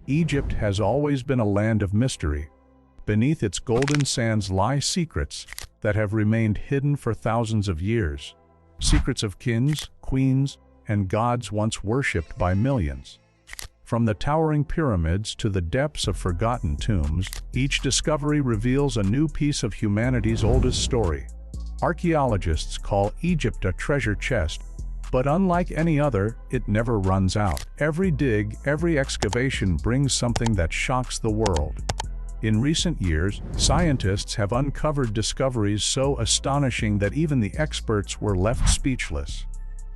Egypt has always been a land of mystery. Beneath its golden sands lie secrets that have remained hidden for thousands of years. Secrets of kings, queens, and gods once worshipped by millions. From the towering pyramids to the depths of forgotten tombs, each discovery reveals a new piece of humanity's oldest story. Archaeologists call Egypt a treasure chest, but unlike any other, it never runs out. Every dig, every excavation brings something that shocks the world. In recent years, scientists have uncovered discoveries so astonishing that even the experts were left speechless.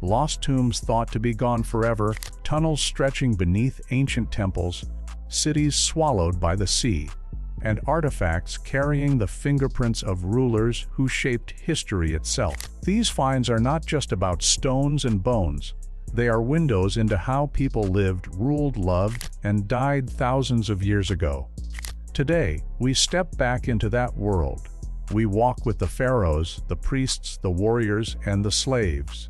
Lost tombs thought to be gone forever, tunnels stretching beneath ancient temples, cities swallowed by the sea, and artifacts carrying the fingerprints of rulers who shaped history itself. These finds are not just about stones and bones. They are windows into how people lived, ruled, loved, and died thousands of years ago. Today, we step back into that world. We walk with the pharaohs, the priests, the warriors, and the slaves.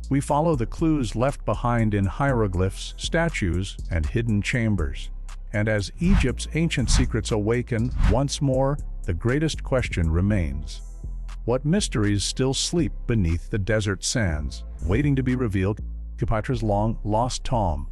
We follow the clues left behind in hieroglyphs, statues, and hidden chambers. And as Egypt's ancient secrets awaken once more, the greatest question remains. What mysteries still sleep beneath the desert sands, waiting to be revealed? Cleopatra's long-lost tomb.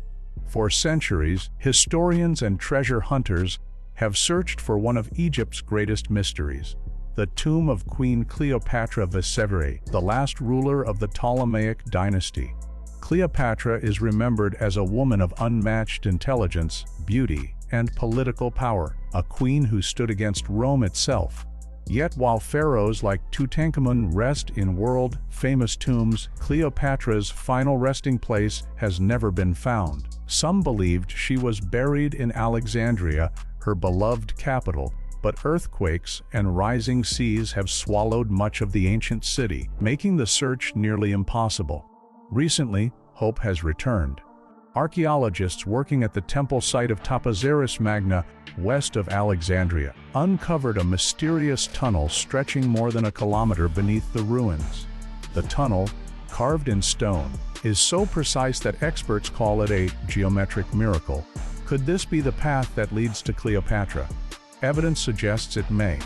For centuries, historians and treasure hunters have searched for one of Egypt's greatest mysteries, the tomb of Queen Cleopatra VII, the last ruler of the Ptolemaic dynasty. Cleopatra is remembered as a woman of unmatched intelligence, beauty, and political power, a queen who stood against Rome itself. Yet while pharaohs like Tutankhamun rest in world-famous tombs, Cleopatra's final resting place has never been found. Some believed she was buried in Alexandria, her beloved capital, but earthquakes and rising seas have swallowed much of the ancient city, making the search nearly impossible. Recently, hope has returned. Archaeologists working at the temple site of Taposiris Magna, west of Alexandria, uncovered a mysterious tunnel stretching more than a kilometer beneath the ruins. The tunnel, carved in stone, is so precise that experts call it a geometric miracle. Could this be the path that leads to Cleopatra? Evidence suggests it may.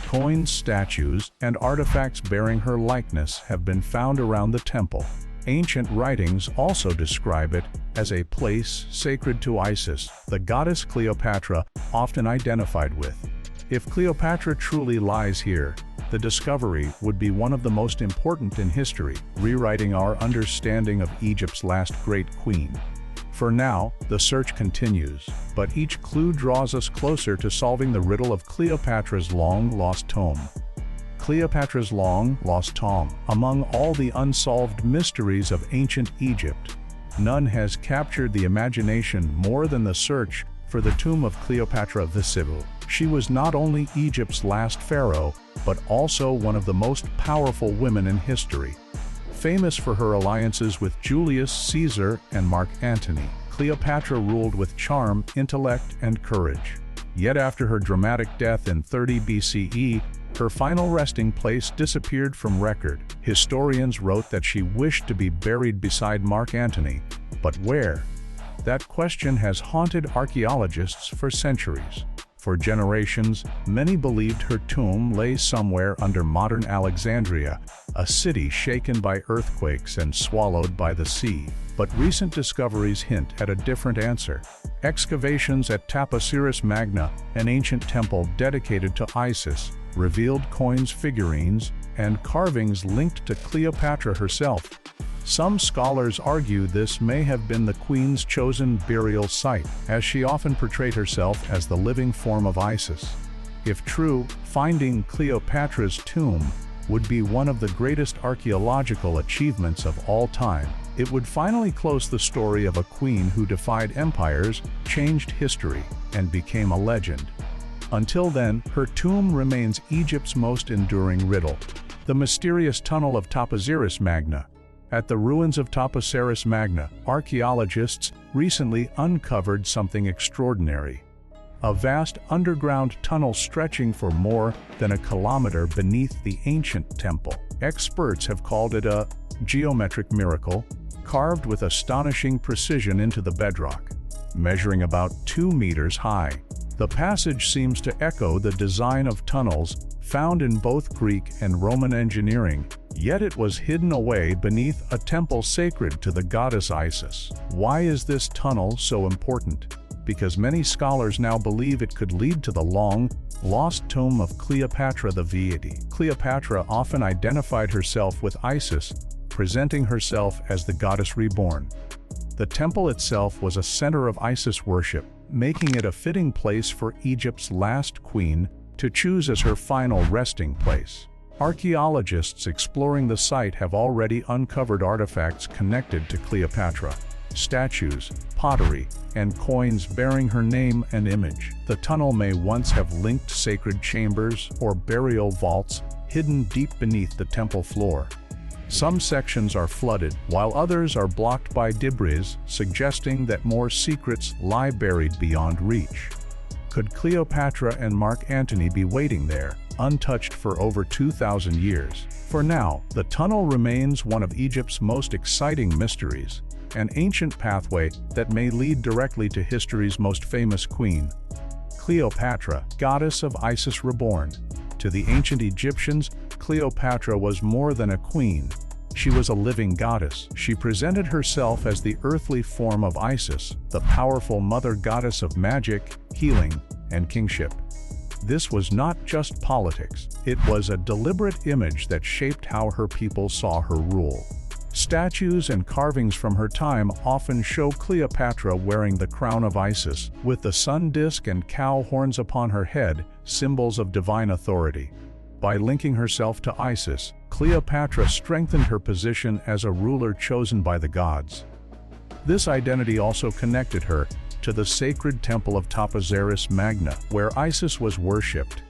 Coins, statues, and artifacts bearing her likeness have been found around the temple. Ancient writings also describe it as a place sacred to Isis, the goddess Cleopatra often identified with. If Cleopatra truly lies here, the discovery would be one of the most important in history, rewriting our understanding of Egypt's last great queen. For now, the search continues, but each clue draws us closer to solving the riddle of Cleopatra's long-lost tomb. Cleopatra's long-lost tomb. Among all the unsolved mysteries of ancient Egypt, none has captured the imagination more than the search for the tomb of Cleopatra VII. She was not only Egypt's last pharaoh, but also one of the most powerful women in history. Famous for her alliances with Julius Caesar and Mark Antony, Cleopatra ruled with charm, intellect, and courage. Yet after her dramatic death in 30 BCE, her final resting place disappeared from record. Historians wrote that she wished to be buried beside Mark Antony, but where? That question has haunted archaeologists for centuries. For generations, many believed her tomb lay somewhere under modern Alexandria, a city shaken by earthquakes and swallowed by the sea. But recent discoveries hint at a different answer. Excavations at Taposiris Magna, an ancient temple dedicated to Isis, revealed coins, figurines, and carvings linked to Cleopatra herself. Some scholars argue this may have been the queen's chosen burial site, as she often portrayed herself as the living form of Isis. If true, finding Cleopatra's tomb would be one of the greatest archaeological achievements of all time. It would finally close the story of a queen who defied empires, changed history, and became a legend. Until then, her tomb remains Egypt's most enduring riddle. The mysterious tunnel of Taposiris Magna. At the ruins of Taposiris Magna, archaeologists recently uncovered something extraordinary. A vast underground tunnel stretching for more than a kilometer beneath the ancient temple. Experts have called it a geometric miracle, carved with astonishing precision into the bedrock. measuring about 2 meters high. The passage seems to echo the design of tunnels found in both Greek and Roman engineering, yet it was hidden away beneath a temple sacred to the goddess Isis. Why is this tunnel so important? Because many scholars now believe it could lead to the long-lost tomb of Cleopatra VII. Cleopatra often identified herself with Isis, presenting herself as the goddess Reborn. The temple itself was a center of Isis worship, making it a fitting place for Egypt's last queen to choose as her final resting place. Archaeologists exploring the site have already uncovered artifacts connected to Cleopatra: statues, pottery, and coins bearing her name and image. The tunnel may once have linked sacred chambers or burial vaults hidden deep beneath the temple floor. Some sections are flooded, while others are blocked by debris, suggesting that more secrets lie buried beyond reach. Could Cleopatra and Mark Antony be waiting there, untouched for over 2,000 years? For now, the tunnel remains one of Egypt's most exciting mysteries, an ancient pathway that may lead directly to history's most famous queen. Cleopatra, goddess of Isis Reborn. To the ancient Egyptians, Cleopatra was more than a queen. She was a living goddess. She presented herself as the earthly form of Isis, the powerful mother goddess of magic, healing, and kingship. This was not just politics. It was a deliberate image that shaped how her people saw her rule. Statues and carvings from her time often show Cleopatra wearing the crown of Isis, with the sun disk and cow horns upon her head, symbols of divine authority. By linking herself to Isis, Cleopatra strengthened her position as a ruler chosen by the gods. This identity also connected her to the sacred temple of Taposiris Magna, where Isis was worshipped.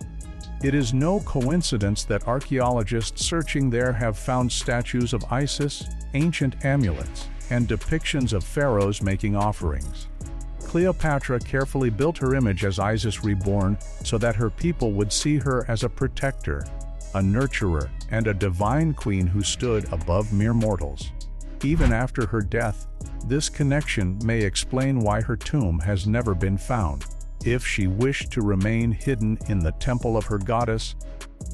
It is no coincidence that archaeologists searching there have found statues of Isis, ancient amulets, and depictions of pharaohs making offerings. Cleopatra carefully built her image as Isis Reborn so that her people would see her as a protector, a nurturer, and a divine queen who stood above mere mortals. Even after her death, this connection may explain why her tomb has never been found. If she wished to remain hidden in the temple of her goddess,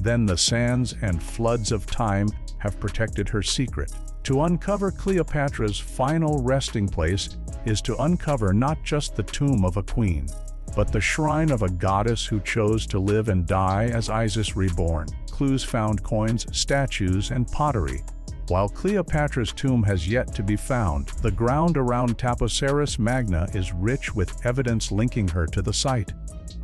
then the sands and floods of time have protected her secret. To uncover Cleopatra's final resting place is to uncover not just the tomb of a queen, but the shrine of a goddess who chose to live and die as Isis Reborn. Clues found coins, statues, and pottery. While Cleopatra's tomb has yet to be found, the ground around Taposiris Magna is rich with evidence linking her to the site.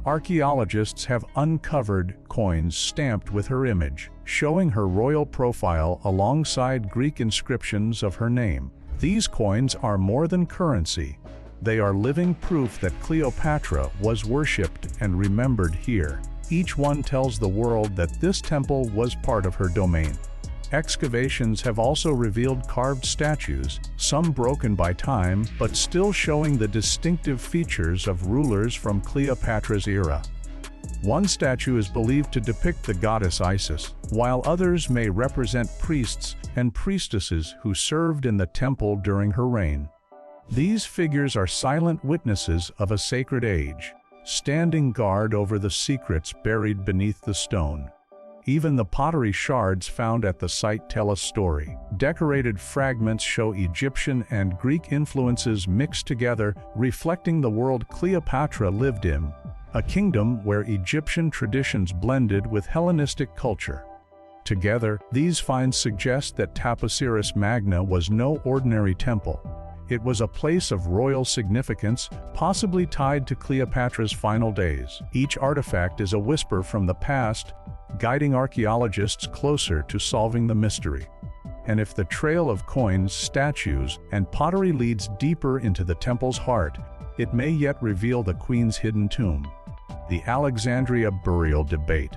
Archaeologists have uncovered coins stamped with her image, showing her royal profile alongside Greek inscriptions of her name. These coins are more than currency. They are living proof that Cleopatra was worshipped and remembered here. Each one tells the world that this temple was part of her domain. Excavations have also revealed carved statues, some broken by time, but still showing the distinctive features of rulers from Cleopatra's era. One statue is believed to depict the goddess Isis, while others may represent priests and priestesses who served in the temple during her reign. These figures are silent witnesses of a sacred age, standing guard over the secrets buried beneath the stone. Even the pottery shards found at the site tell a story. Decorated fragments show Egyptian and Greek influences mixed together, reflecting the world Cleopatra lived in, a kingdom where Egyptian traditions blended with Hellenistic culture. Together, these finds suggest that Taposiris Magna was no ordinary temple. It was a place of royal significance, possibly tied to Cleopatra's final days. Each artifact is a whisper from the past, guiding archaeologists closer to solving the mystery. And if the trail of coins, statues, and pottery leads deeper into the temple's heart, it may yet reveal the queen's hidden tomb. The Alexandria burial debate.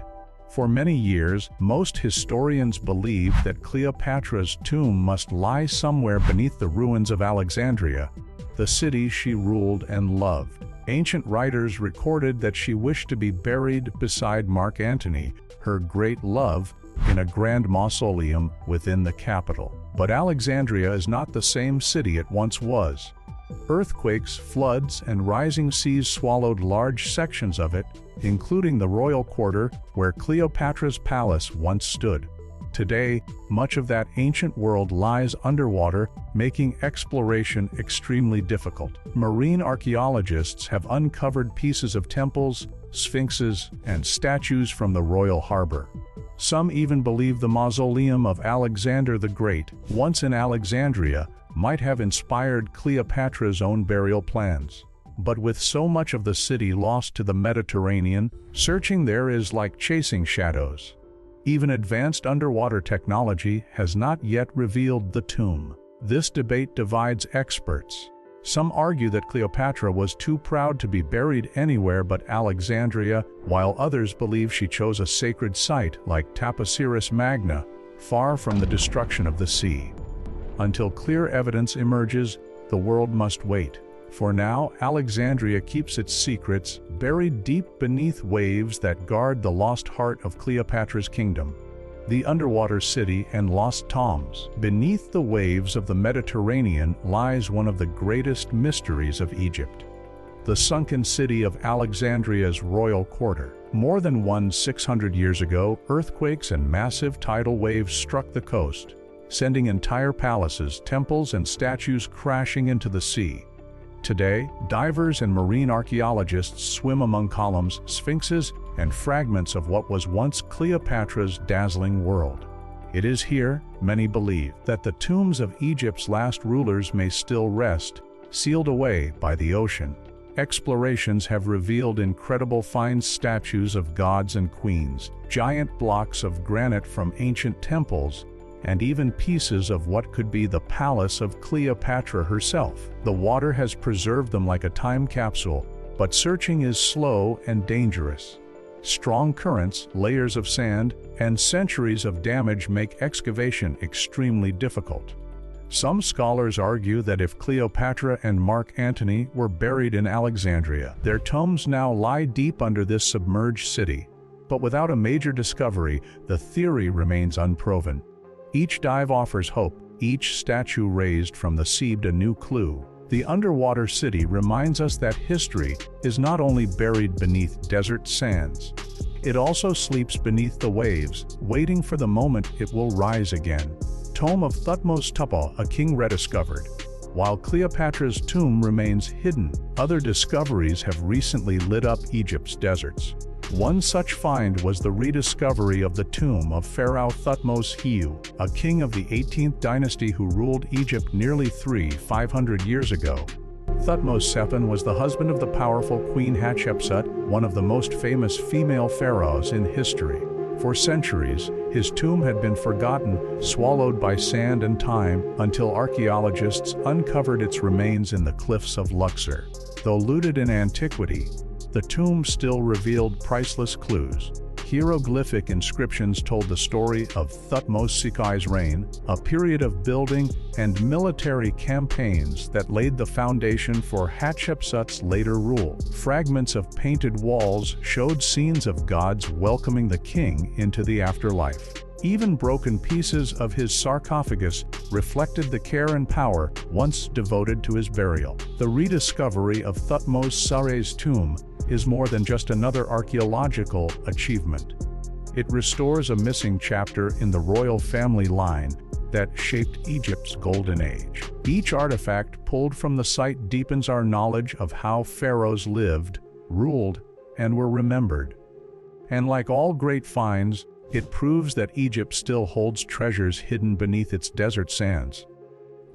For many years, most historians believed that Cleopatra's tomb must lie somewhere beneath the ruins of Alexandria, the city she ruled and loved. Ancient writers recorded that she wished to be buried beside Mark Antony, her great love, in a grand mausoleum within the capital. But Alexandria is not the same city it once was. Earthquakes, floods, and rising seas swallowed large sections of it, including the royal quarter where Cleopatra's palace once stood. Today, much of that ancient world lies underwater, making exploration extremely difficult. Marine archaeologists have uncovered pieces of temples, sphinxes, and statues from the royal harbor. Some even believe the mausoleum of Alexander the Great, once in Alexandria, might have inspired Cleopatra's own burial plans. But with so much of the city lost to the Mediterranean, searching there is like chasing shadows. Even advanced underwater technology has not yet revealed the tomb. This debate divides experts. Some argue that Cleopatra was too proud to be buried anywhere but Alexandria, while others believe she chose a sacred site like Taposiris Magna, far from the destruction of the sea. Until clear evidence emerges, the world must wait. For now, Alexandria keeps its secrets buried deep beneath waves that guard the lost heart of Cleopatra's kingdom. The underwater city and lost tombs. Beneath the waves of the Mediterranean lies one of the greatest mysteries of Egypt. The sunken city of Alexandria's royal quarter. More than 600 years ago, earthquakes and massive tidal waves struck the coast, sending entire palaces, temples, and statues crashing into the sea. Today, divers and marine archaeologists swim among columns, sphinxes, and fragments of what was once Cleopatra's dazzling world. It is here, many believe, that the tombs of Egypt's last rulers may still rest, sealed away by the ocean. Explorations have revealed incredible finds: statues of gods and queens, giant blocks of granite from ancient temples, and even pieces of what could be the palace of Cleopatra herself. The water has preserved them like a time capsule, but searching is slow and dangerous. Strong currents, layers of sand, and centuries of damage make excavation extremely difficult. Some scholars argue that if Cleopatra and Mark Antony were buried in Alexandria, their tombs now lie deep under this submerged city. But without a major discovery, the theory remains unproven. Each dive offers hope, each statue raised from the sea a new clue. The underwater city reminds us that history is not only buried beneath desert sands, it also sleeps beneath the waves, waiting for the moment it will rise again. Tomb of Thutmose II, a king rediscovered. While Cleopatra's tomb remains hidden, other discoveries have recently lit up Egypt's deserts. One such find was the rediscovery of the tomb of Pharaoh Thutmose II, a king of the 18th dynasty who ruled Egypt nearly 500 years ago. Thutmose II was the husband of the powerful Queen Hatshepsut, one of the most famous female pharaohs in history. For centuries, his tomb had been forgotten, swallowed by sand and time, until archaeologists uncovered its remains in the cliffs of Luxor. Though looted in antiquity, the tomb still revealed priceless clues. Hieroglyphic inscriptions told the story of Thutmose II's reign, a period of building and military campaigns that laid the foundation for Hatshepsut's later rule. Fragments of painted walls showed scenes of gods welcoming the king into the afterlife. Even broken pieces of his sarcophagus reflected the care and power once devoted to his burial. The rediscovery of Thutmose II's tomb is more than just another archaeological achievement. It restores a missing chapter in the royal family line that shaped Egypt's golden age. Each artifact pulled from the site deepens our knowledge of how pharaohs lived, ruled, and were remembered. And like all great finds, it proves that Egypt still holds treasures hidden beneath its desert sands.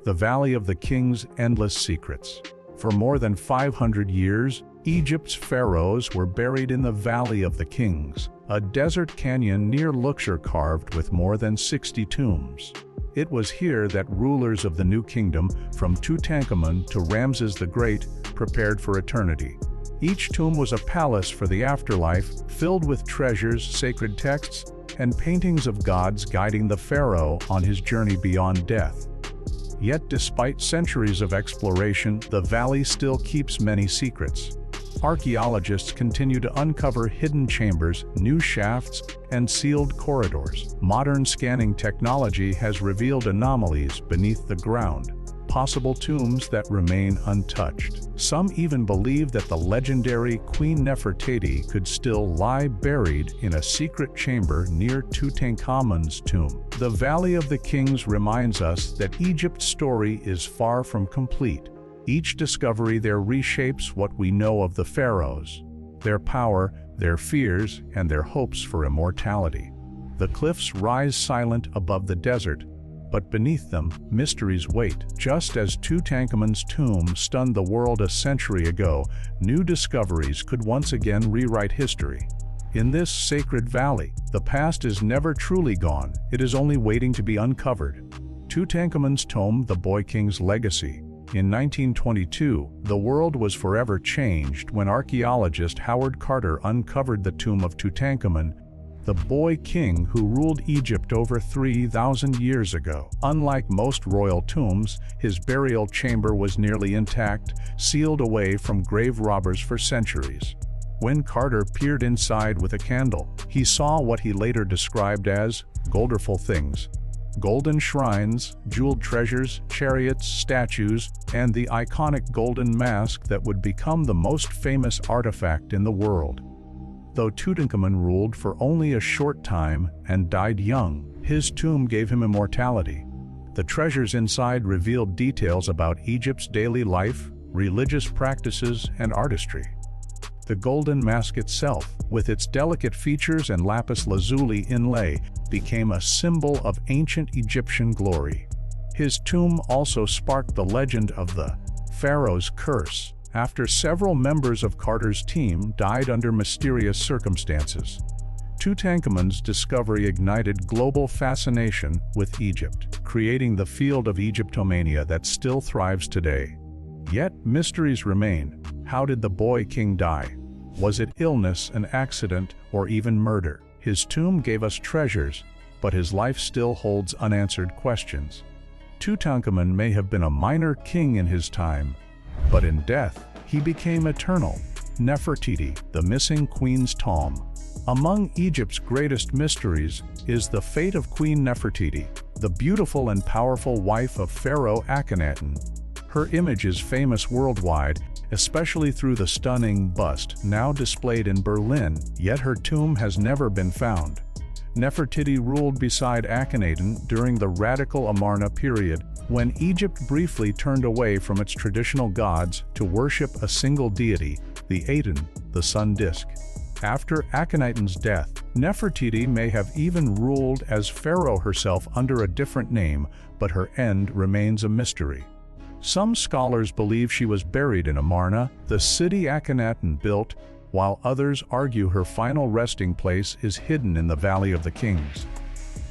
The Valley of the King's endless secrets. For more than 500 years, Egypt's pharaohs were buried in the Valley of the Kings, a desert canyon near Luxor carved with more than 60 tombs. It was here that rulers of the New Kingdom, from Tutankhamun to Ramses the Great, prepared for eternity. Each tomb was a palace for the afterlife, filled with treasures, sacred texts, and paintings of gods guiding the pharaoh on his journey beyond death. Yet despite centuries of exploration, the valley still keeps many secrets. Archaeologists continue to uncover hidden chambers, new shafts, and sealed corridors. Modern scanning technology has revealed anomalies beneath the ground. possible tombs that remain untouched. Some even believe that the legendary Queen Nefertiti could still lie buried in a secret chamber near Tutankhamun's tomb. The Valley of the Kings reminds us that Egypt's story is far from complete. Each discovery there reshapes what we know of the pharaohs, their power, their fears, and their hopes for immortality. The cliffs rise silent above the desert, but beneath them, mysteries wait. Just as Tutankhamun's tomb stunned the world a century ago, new discoveries could once again rewrite history. In this sacred valley, the past is never truly gone, it is only waiting to be uncovered. Tutankhamun's tomb, the Boy King's legacy. In 1922, the world was forever changed when archaeologist Howard Carter uncovered the tomb of Tutankhamun, the boy king who ruled Egypt over 3,000 years ago. Unlike most royal tombs, his burial chamber was nearly intact, sealed away from grave robbers for centuries. When Carter peered inside with a candle, he saw what he later described as wonderful things. Golden shrines, jeweled treasures, chariots, statues, and the iconic golden mask that would become the most famous artifact in the world. Though Tutankhamun ruled for only a short time and died young, his tomb gave him immortality. The treasures inside revealed details about Egypt's daily life, religious practices, and artistry. The golden mask itself, with its delicate features and lapis lazuli inlay, became a symbol of ancient Egyptian glory. His tomb also sparked the legend of the Pharaoh's curse, after several members of Carter's team died under mysterious circumstances. Tutankhamun's discovery ignited global fascination with Egypt, creating the field of Egyptomania that still thrives today. Yet mysteries remain. How did the boy king die? Was it illness, an accident, or even murder? His tomb gave us treasures, but his life still holds unanswered questions. Tutankhamun may have been a minor king in his time, but in death, he became eternal. Nefertiti, the missing queen's tomb. Among Egypt's greatest mysteries is the fate of Queen Nefertiti, the beautiful and powerful wife of Pharaoh Akhenaten. Her image is famous worldwide, especially through the stunning bust now displayed in Berlin, yet her tomb has never been found. Nefertiti ruled beside Akhenaten during the radical Amarna period, when Egypt briefly turned away from its traditional gods to worship a single deity, the Aten, the sun disk. After Akhenaten's death, Nefertiti may have even ruled as Pharaoh herself under a different name, but her end remains a mystery. Some scholars believe she was buried in Amarna, the city Akhenaten built, while others argue her final resting place is hidden in the Valley of the Kings.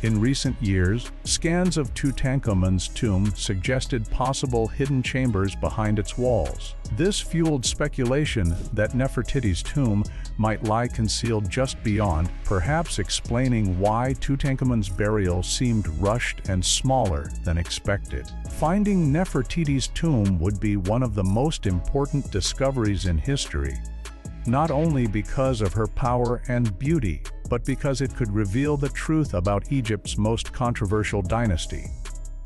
In recent years, scans of Tutankhamun's tomb suggested possible hidden chambers behind its walls. This fueled speculation that Nefertiti's tomb might lie concealed just beyond, perhaps explaining why Tutankhamun's burial seemed rushed and smaller than expected. Finding Nefertiti's tomb would be one of the most important discoveries in history, not only because of her power and beauty, but because it could reveal the truth about Egypt's most controversial dynasty.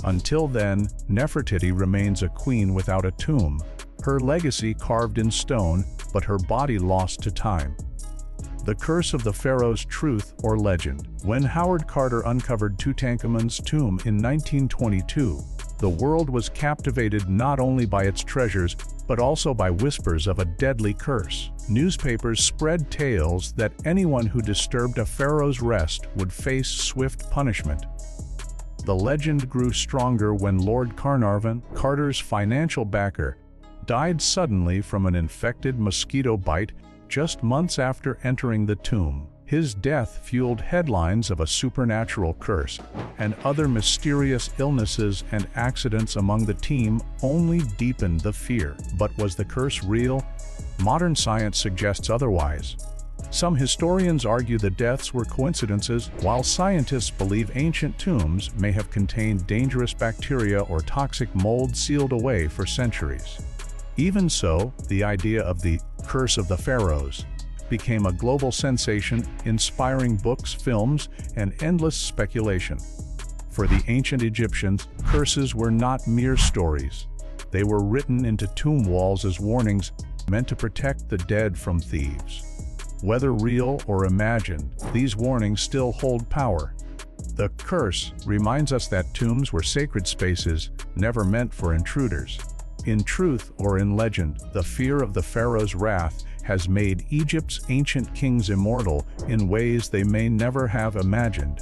Until then, Nefertiti remains a queen without a tomb, her legacy carved in stone, but her body lost to time. The Curse of the Pharaohs, truth or legend. When Howard Carter uncovered Tutankhamun's tomb in 1922, the world was captivated not only by its treasures, but also by whispers of a deadly curse. Newspapers spread tales that anyone who disturbed a pharaoh's rest would face swift punishment. The legend grew stronger when Lord Carnarvon, Carter's financial backer, died suddenly from an infected mosquito bite just months after entering the tomb. His death fueled headlines of a supernatural curse, and other mysterious illnesses and accidents among the team only deepened the fear. But was the curse real? Modern science suggests otherwise. Some historians argue the deaths were coincidences, while scientists believe ancient tombs may have contained dangerous bacteria or toxic mold sealed away for centuries. Even so, the idea of the Curse of the Pharaohs became a global sensation, inspiring books, films, and endless speculation. For the ancient Egyptians, curses were not mere stories. They were written into tomb walls as warnings meant to protect the dead from thieves. Whether real or imagined, these warnings still hold power. The curse reminds us that tombs were sacred spaces, never meant for intruders. In truth or in legend, the fear of the pharaoh's wrath has made Egypt's ancient kings immortal in ways they may never have imagined.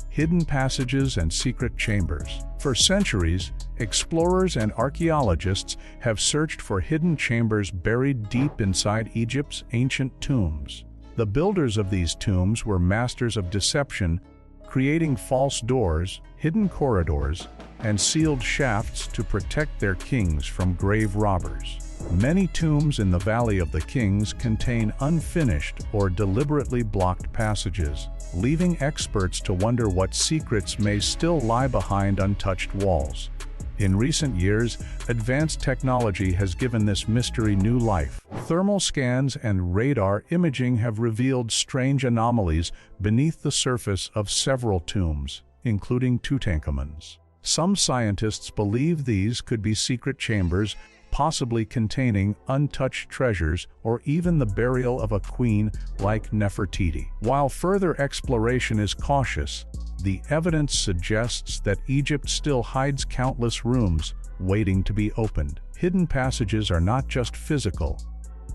Hidden passages and secret chambers. For centuries, explorers and archaeologists have searched for hidden chambers buried deep inside Egypt's ancient tombs. The builders of these tombs were masters of deception, creating false doors, hidden corridors, and sealed shafts to protect their kings from grave robbers. Many tombs in the Valley of the Kings contain unfinished or deliberately blocked passages, leaving experts to wonder what secrets may still lie behind untouched walls. In recent years, advanced technology has given this mystery new life. Thermal scans and radar imaging have revealed strange anomalies beneath the surface of several tombs, including Tutankhamun's. Some scientists believe these could be secret chambers, possibly containing untouched treasures or even the burial of a queen like Nefertiti. While further exploration is cautious, the evidence suggests that Egypt still hides countless rooms waiting to be opened. Hidden passages are not just physical,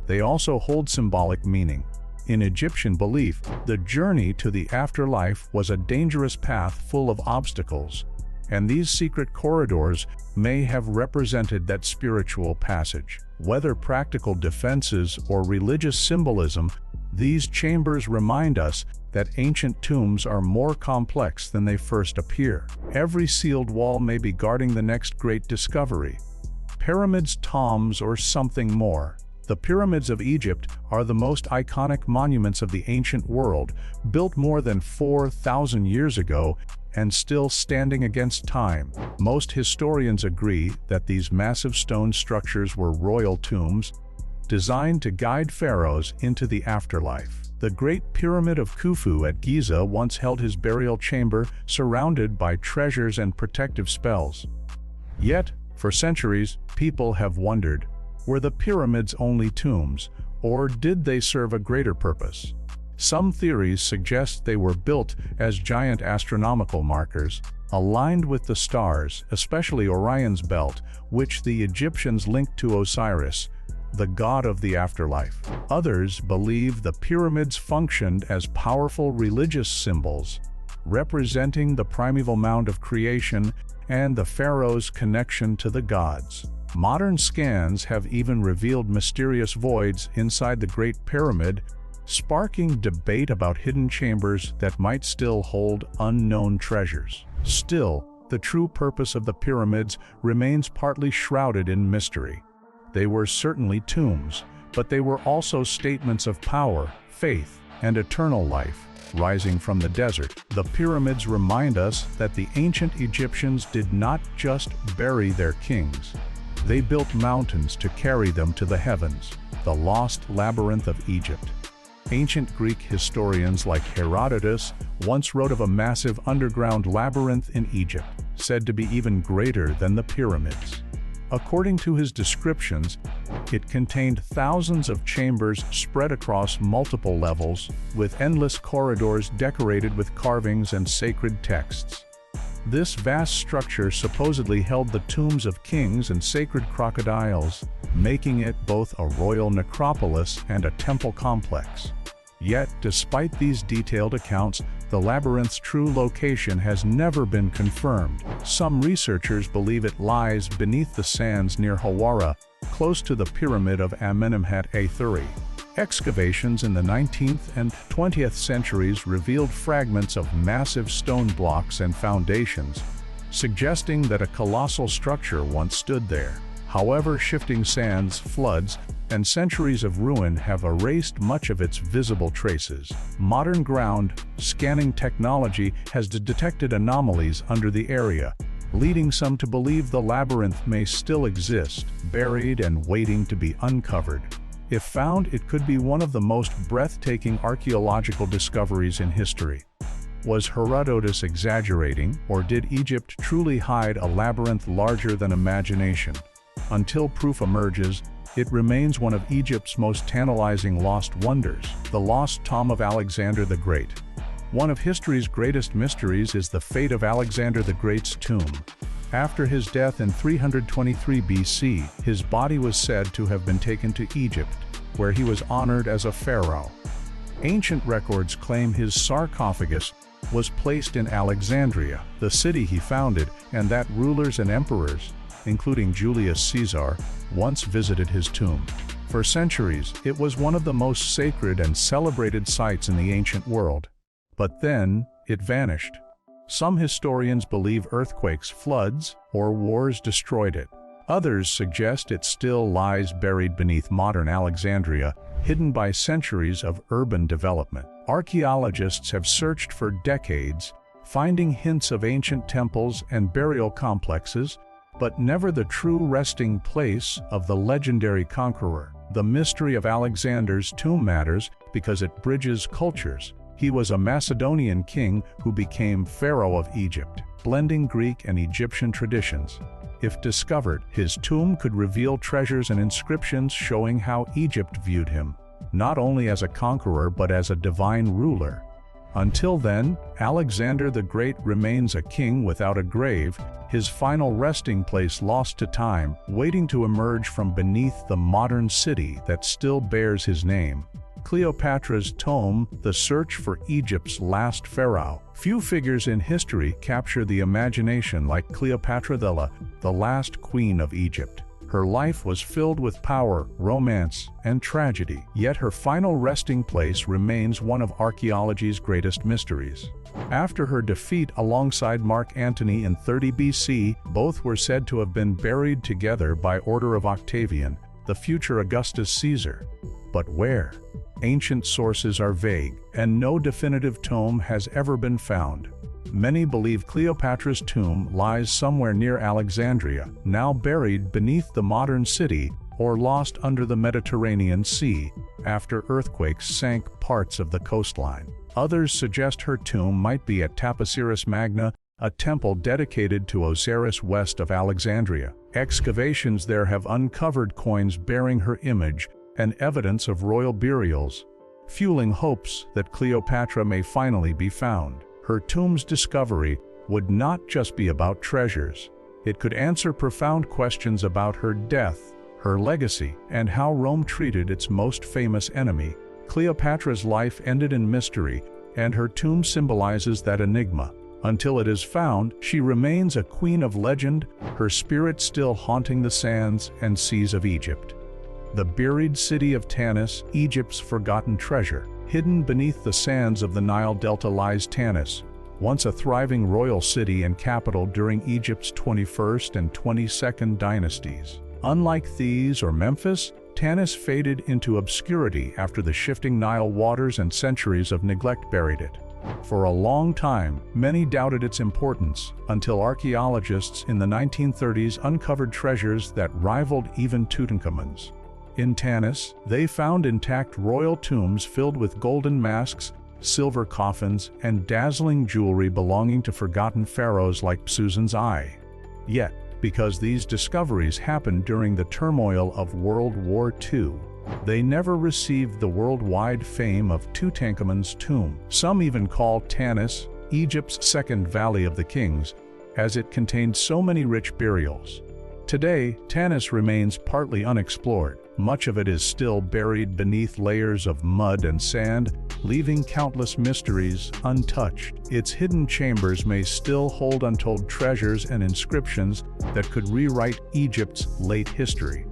they also hold symbolic meaning. In Egyptian belief, the journey to the afterlife was a dangerous path full of obstacles, and these secret corridors may have represented that spiritual passage. Whether practical defenses or religious symbolism, these chambers remind us that ancient tombs are more complex than they first appear. Every sealed wall may be guarding the next great discovery: pyramids, tombs, or something more. The pyramids of Egypt are the most iconic monuments of the ancient world, built more than 4,000 years ago and still standing against time. Most historians agree that these massive stone structures were royal tombs, designed to guide pharaohs into the afterlife. The Great Pyramid of Khufu at Giza once held his burial chamber, surrounded by treasures and protective spells. Yet, for centuries, people have wondered, were the pyramids only tombs, or did they serve a greater purpose? Some theories suggest they were built as giant astronomical markers, aligned with the stars, especially Orion's belt, which the Egyptians linked to Osiris, the god of the afterlife. Others believe the pyramids functioned as powerful religious symbols, representing the primeval mound of creation and the pharaoh's connection to the gods. Modern scans have even revealed mysterious voids inside the Great Pyramid, sparking debate about hidden chambers that might still hold unknown treasures. Still, the true purpose of the pyramids remains partly shrouded in mystery. They were certainly tombs, but they were also statements of power, faith, and eternal life. Rising from the desert, the pyramids remind us that the ancient Egyptians did not just bury their kings. They built mountains to carry them to the heavens, the lost labyrinth of Egypt. Ancient Greek historians like Herodotus once wrote of a massive underground labyrinth in Egypt, said to be even greater than the pyramids. According to his descriptions, it contained thousands of chambers spread across multiple levels, with endless corridors decorated with carvings and sacred texts. This vast structure supposedly held the tombs of kings and sacred crocodiles, making it both a royal necropolis and a temple complex. Yet, despite these detailed accounts, the labyrinth's true location has never been confirmed. Some researchers believe it lies beneath the sands near Hawara, close to the pyramid of Amenemhat III. Excavations in the 19th and 20th centuries revealed fragments of massive stone blocks and foundations, suggesting that a colossal structure once stood there. However, shifting sands, floods, and centuries of ruin have erased much of its visible traces. Modern ground scanning technology has detected anomalies under the area, leading some to believe the labyrinth may still exist, buried and waiting to be uncovered. If found, it could be one of the most breathtaking archaeological discoveries in history. Was Herodotus exaggerating, or did Egypt truly hide a labyrinth larger than imagination? Until proof emerges, it remains one of Egypt's most tantalizing lost wonders, the lost tomb of Alexander the Great. One of history's greatest mysteries is the fate of Alexander the Great's tomb. After his death in 323 BC, his body was said to have been taken to Egypt, where he was honored as a pharaoh. Ancient records claim his sarcophagus was placed in Alexandria, the city he founded, and that rulers and emperors, including Julius Caesar, once visited his tomb. For centuries, it was one of the most sacred and celebrated sites in the ancient world. But then, it vanished. Some historians believe earthquakes, floods, or wars destroyed it. Others suggest it still lies buried beneath modern Alexandria, hidden by centuries of urban development. Archaeologists have searched for decades, finding hints of ancient temples and burial complexes, but never the true resting place of the legendary conqueror. The mystery of Alexander's tomb matters because it bridges cultures. He was a Macedonian king who became Pharaoh of Egypt, blending Greek and Egyptian traditions. If discovered, his tomb could reveal treasures and inscriptions showing how Egypt viewed him, not only as a conqueror but as a divine ruler. Until then, Alexander the Great remains a king without a grave, his final resting place lost to time, waiting to emerge from beneath the modern city that still bears his name. Cleopatra's tomb, the search for Egypt's last pharaoh. Few figures in history capture the imagination like Cleopatra the last queen of Egypt. Her life was filled with power, romance, and tragedy, yet her final resting place remains one of archaeology's greatest mysteries. After her defeat alongside Mark Antony in 30 BC, both were said to have been buried together by order of Octavian, the future Augustus Caesar. But where? Ancient sources are vague, and no definitive tomb has ever been found. Many believe Cleopatra's tomb lies somewhere near Alexandria, now buried beneath the modern city or lost under the Mediterranean Sea after earthquakes sank parts of the coastline. Others suggest her tomb might be at Taposiris Magna, a temple dedicated to Osiris west of Alexandria. Excavations there have uncovered coins bearing her image and evidence of royal burials, fueling hopes that Cleopatra may finally be found. Her tomb's discovery would not just be about treasures. It could answer profound questions about her death, her legacy, and how Rome treated its most famous enemy. Cleopatra's life ended in mystery, and her tomb symbolizes that enigma. Until it is found, she remains a queen of legend, her spirit still haunting the sands and seas of Egypt. The buried city of Tanis, Egypt's forgotten treasure. Hidden beneath the sands of the Nile Delta lies Tanis, once a thriving royal city and capital during Egypt's 21st and 22nd dynasties. Unlike Thebes or Memphis, Tanis faded into obscurity after the shifting Nile waters and centuries of neglect buried it. For a long time, many doubted its importance, until archaeologists in the 1930s uncovered treasures that rivaled even Tutankhamun's. In Tanis, they found intact royal tombs filled with golden masks, silver coffins, and dazzling jewelry belonging to forgotten pharaohs like Susan's Eye. Yet, because these discoveries happened during the turmoil of World War II, they never received the worldwide fame of Tutankhamun's tomb. Some even call Tanis Egypt's second Valley of the Kings, as it contained so many rich burials. Today, Tanis remains partly unexplored. Much of it is still buried beneath layers of mud and sand, leaving countless mysteries untouched. Its hidden chambers may still hold untold treasures and inscriptions that could rewrite Egypt's late history.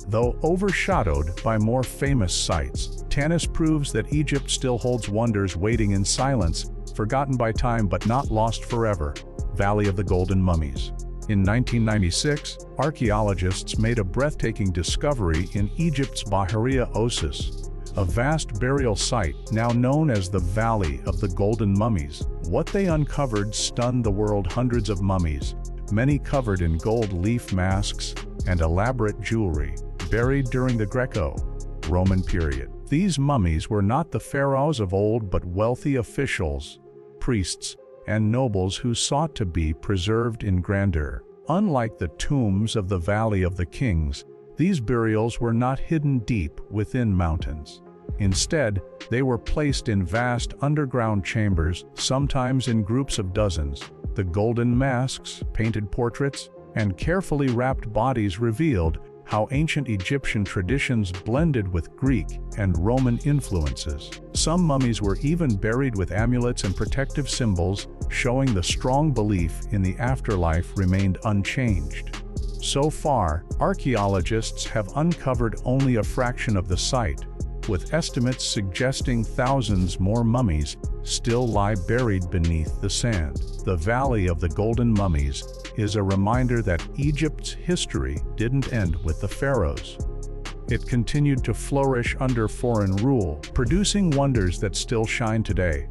Though overshadowed by more famous sites, Tanis proves that Egypt still holds wonders waiting in silence, forgotten by time but not lost forever. Valley of the Golden Mummies. In 1996, archaeologists made a breathtaking discovery in Egypt's Bahariya Oasis, a vast burial site now known as the Valley of the Golden Mummies. What they uncovered stunned the world. Hundreds of mummies, many covered in gold leaf masks and elaborate jewelry, buried during the Greco-Roman period. These mummies were not the pharaohs of old but wealthy officials, priests, and nobles who sought to be preserved in grandeur. Unlike the tombs of the Valley of the Kings, these burials were not hidden deep within mountains. Instead, they were placed in vast underground chambers, sometimes in groups of dozens. The golden masks, painted portraits, and carefully wrapped bodies revealed how ancient Egyptian traditions blended with Greek and Roman influences. Some mummies were even buried with amulets and protective symbols, showing the strong belief in the afterlife remained unchanged. So far, archaeologists have uncovered only a fraction of the site, with estimates suggesting thousands more mummies still lie buried beneath the sand. The Valley of the Golden Mummies is a reminder that Egypt's history didn't end with the pharaohs. It continued to flourish under foreign rule, producing wonders that still shine today.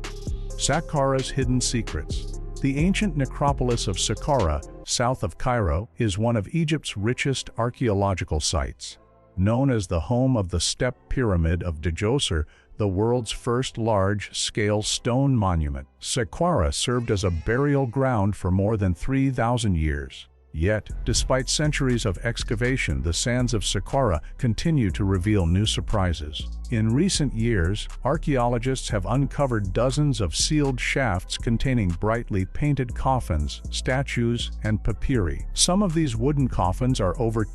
Saqqara's hidden secrets. The ancient necropolis of Saqqara, south of Cairo, is one of Egypt's richest archaeological sites. Known as the home of the Step Pyramid of Djoser, the world's first large-scale stone monument, Saqqara served as a burial ground for more than 3,000 years. Yet, despite centuries of excavation, the sands of Saqqara continue to reveal new surprises. In recent years, archaeologists have uncovered dozens of sealed shafts containing brightly painted coffins, statues, and papyri. Some of these wooden coffins are over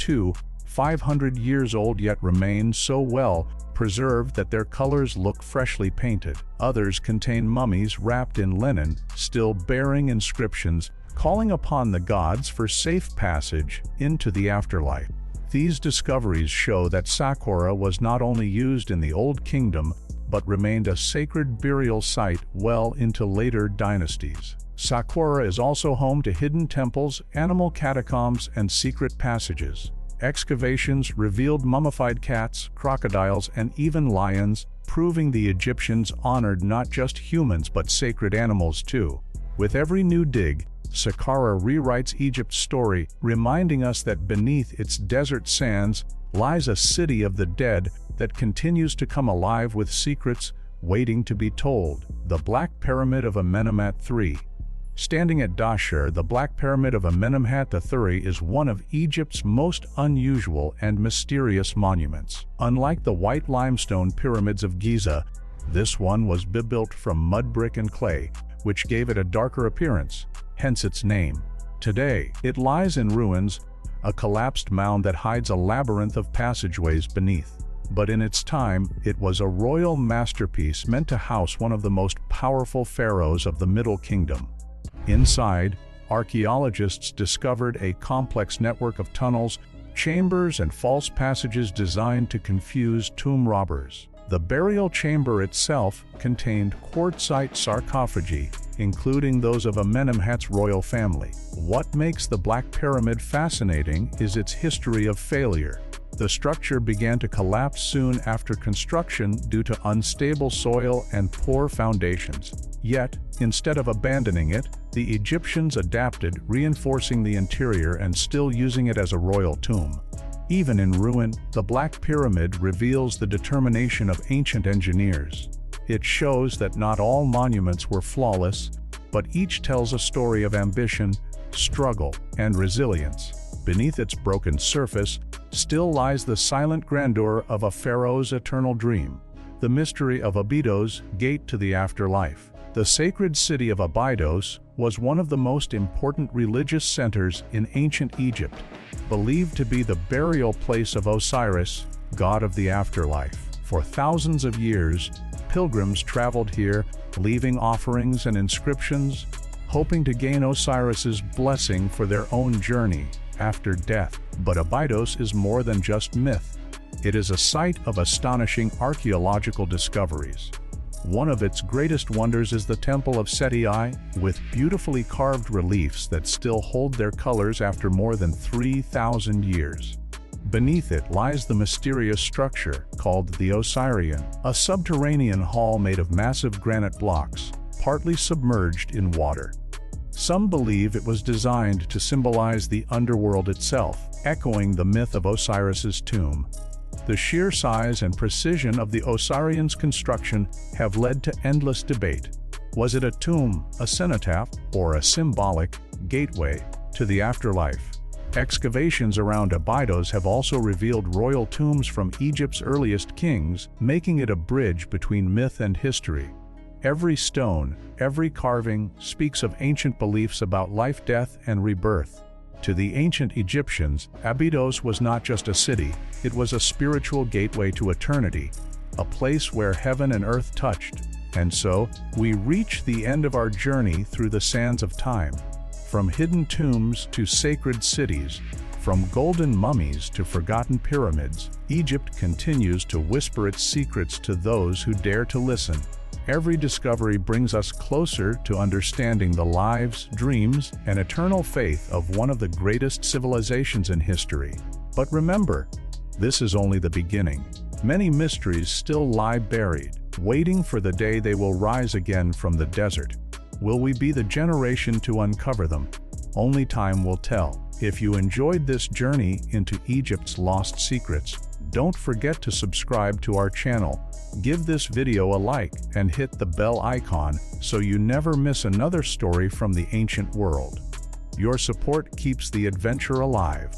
500 years old yet remain so well preserved that their colors look freshly painted. Others contain mummies wrapped in linen, still bearing inscriptions, calling upon the gods for safe passage into the afterlife. These discoveries show that Saqqara was not only used in the Old Kingdom, but remained a sacred burial site well into later dynasties. Saqqara is also home to hidden temples, animal catacombs, and secret passages. Excavations revealed mummified cats, crocodiles, and even lions, proving the Egyptians honored not just humans but sacred animals too. With every new dig, Saqqara rewrites Egypt's story, reminding us that beneath its desert sands lies a city of the dead that continues to come alive with secrets waiting to be told. The Black Pyramid of Amenemhat III. Standing at Dahshur, the Black Pyramid of Amenemhat III is one of Egypt's most unusual and mysterious monuments. Unlike the white limestone pyramids of Giza, this one was built from mud brick and clay, which gave it a darker appearance, hence its name. Today, it lies in ruins, a collapsed mound that hides a labyrinth of passageways beneath. But in its time, it was a royal masterpiece meant to house one of the most powerful pharaohs of the Middle Kingdom. Inside, archaeologists discovered a complex network of tunnels, chambers, and false passages designed to confuse tomb robbers. The burial chamber itself contained quartzite sarcophagi, including those of Amenemhat's royal family. What makes the Black Pyramid fascinating is its history of failure. The structure began to collapse soon after construction due to unstable soil and poor foundations. Yet, instead of abandoning it, the Egyptians adapted, reinforcing the interior and still using it as a royal tomb. Even in ruin, the Black Pyramid reveals the determination of ancient engineers. It shows that not all monuments were flawless, but each tells a story of ambition, struggle, and resilience. Beneath its broken surface still lies the silent grandeur of a pharaoh's eternal dream, the mystery of Abydos, gate to the afterlife. The sacred city of Abydos was one of the most important religious centers in ancient Egypt, believed to be the burial place of Osiris, god of the afterlife. For thousands of years, pilgrims traveled here, leaving offerings and inscriptions, hoping to gain Osiris's blessing for their own journey after death. But Abydos is more than just myth. It is a site of astonishing archaeological discoveries. One of its greatest wonders is the Temple of Seti I, with beautifully carved reliefs that still hold their colors after more than 3,000 years. Beneath it lies the mysterious structure called the Osirian, a subterranean hall made of massive granite blocks, partly submerged in water. Some believe it was designed to symbolize the underworld itself, echoing the myth of Osiris's tomb. The sheer size and precision of the Osirian's construction have led to endless debate. Was it a tomb, a cenotaph, or a symbolic gateway to the afterlife? Excavations around Abydos have also revealed royal tombs from Egypt's earliest kings, making it a bridge between myth and history. Every stone, every carving speaks of ancient beliefs about life, death, and rebirth. To the ancient Egyptians, Abydos was not just a city, it was a spiritual gateway to eternity, a place where heaven and earth touched. And so, we reach the end of our journey through the sands of time. From hidden tombs to sacred cities, from golden mummies to forgotten pyramids, Egypt continues to whisper its secrets to those who dare to listen. Every discovery brings us closer to understanding the lives, dreams, and eternal faith of one of the greatest civilizations in history. But remember, this is only the beginning. Many mysteries still lie buried, waiting for the day they will rise again from the desert. Will we be the generation to uncover them? Only time will tell. If you enjoyed this journey into Egypt's lost secrets, don't forget to subscribe to our channel. Give this video a like and hit the bell icon so you never miss another story from the ancient world. Your support keeps the adventure alive.